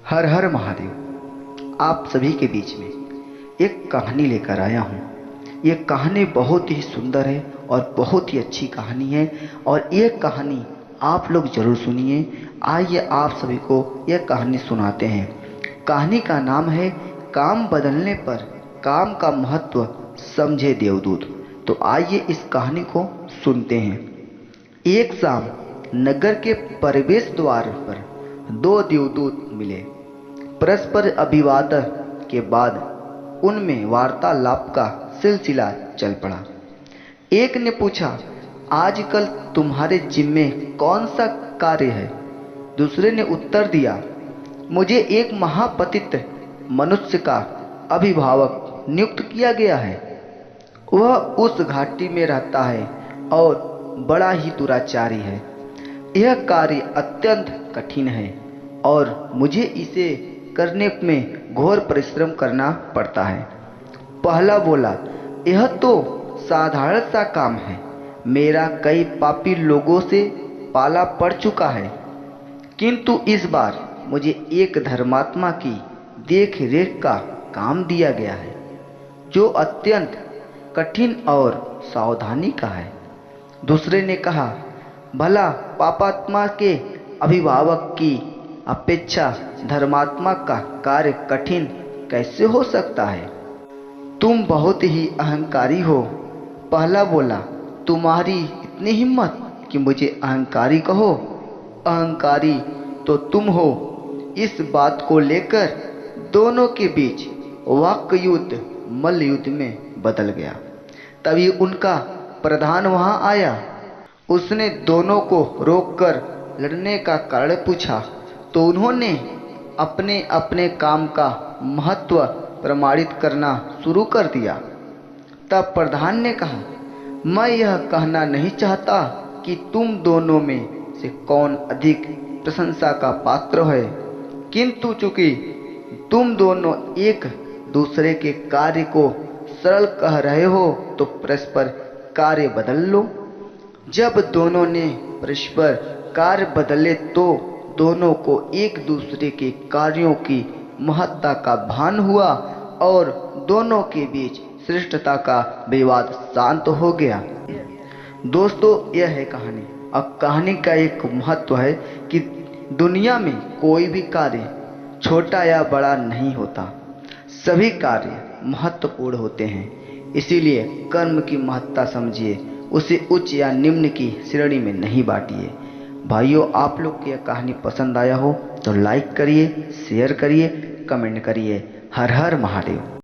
हर हर महादेव। आप सभी के बीच में एक कहानी लेकर आया हूँ। ये कहानी बहुत ही सुंदर है और बहुत ही अच्छी कहानी है और ये कहानी आप लोग जरूर सुनिए। आइए आप सभी को यह कहानी सुनाते हैं। कहानी का नाम है काम बदलने पर काम का महत्व समझे देवदूत। तो आइए इस कहानी को सुनते हैं। एक शाम नगर के प्रवेश द्वार पर दो देवदूत मिले। परस्पर अभिवादन के बाद उनमें वार्तालाप का सिलसिला चल पड़ा। एक ने पूछा, आजकल तुम्हारे जिम्मे कौन सा कार्य है? दूसरे ने उत्तर दिया, मुझे एक महापतित मनुष्य का अभिभावक नियुक्त किया गया है। वह उस घाटी में रहता है और बड़ा ही दुराचारी है। यह कार्य अत्यंत कठिन है और मुझे इसे करने में घोर परिश्रम करना पड़ता है। पहला बोला, यह तो साधारण सा काम है। मेरा कई पापी लोगों से पाला पड़ चुका है, किंतु इस बार मुझे एक धर्मात्मा की देख रेख का काम दिया गया है, जो अत्यंत कठिन और सावधानी का है। दूसरे ने कहा, भला पापात्मा के अभिभावक की अपेक्षा धर्मात्मा का कार्य कठिन कैसे हो सकता है? तुम बहुत ही अहंकारी हो। पहला बोला, तुम्हारी इतनी हिम्मत कि मुझे अहंकारी कहो? अहंकारी तो तुम हो। इस बात को लेकर दोनों के बीच वाक् युद्ध मल्ल युद्ध में बदल गया। तभी उनका प्रधान वहां आया। उसने दोनों को रोककर लड़ने का कारण पूछा तो उन्होंने अपने अपने काम का महत्व प्रमाणित करना शुरू कर दिया। तब प्रधान ने कहा, मैं यह कहना नहीं चाहता कि तुम दोनों में से कौन अधिक प्रशंसा का पात्र है, किंतु चूंकि तुम दोनों एक दूसरे के कार्य को सरल कह रहे हो तो परस्पर कार्य बदल लो। जब दोनों ने परस्पर कार्य बदले तो दोनों को एक दूसरे के कार्यों की महत्ता का भान हुआ और दोनों के बीच श्रेष्ठता का विवाद शांत हो गया। दोस्तों, यह है कहानी। अब कहानी का एक महत्व है कि दुनिया में कोई भी कार्य छोटा या बड़ा नहीं होता, सभी कार्य महत्वपूर्ण होते हैं। इसीलिए कर्म की महत्ता समझिए, उसे उच्च या निम्न की श्रेणी में नहीं बांटिए। भाइयों, आप लोग को यह कहानी पसंद आया हो तो लाइक करिए, शेयर करिए, कमेंट करिए। हर हर महादेव।